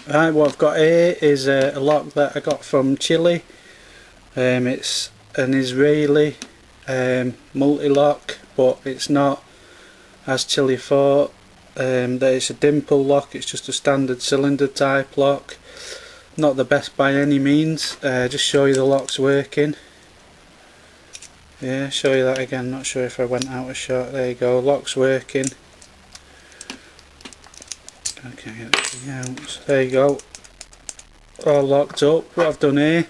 Right, what I've got here is a lock that I got from Chile. It's an Israeli multi-lock, but it's not as Chile thought. That it's a dimple lock. It's just a standard cylinder type lock. Not the best by any means. Just show you the lock's working. Yeah, show you that again. Not sure if I went out of shot. There you go. Lock's working. Okay, get it out. There you go. All locked up. What I've done here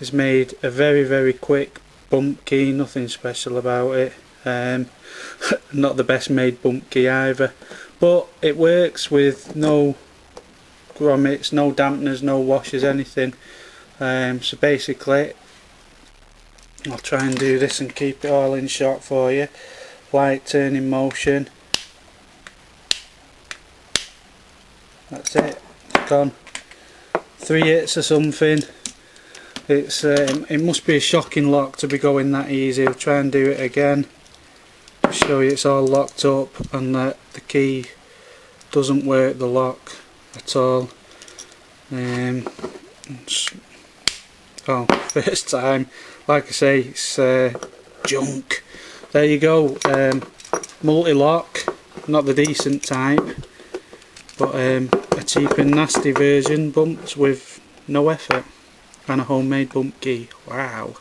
is made a very quick bump key. Nothing special about it. Not the best made bump key either, but it works with no grommets, no dampeners, no washers, anything. So basically, I'll try and do this and keep it all in shot for you. Light turning motion. That's it. It's gone. 3 hits or something. It's it must be a shocking lock to be going that easy. I'll try and do it again. Show you it's all locked up and that the key doesn't work the lock at all. Oh, first time. Like I say, it's junk. There you go. Multi-lock, not the decent type, but a cheap and nasty version, bumps with no effort, and a homemade bump key. Wow.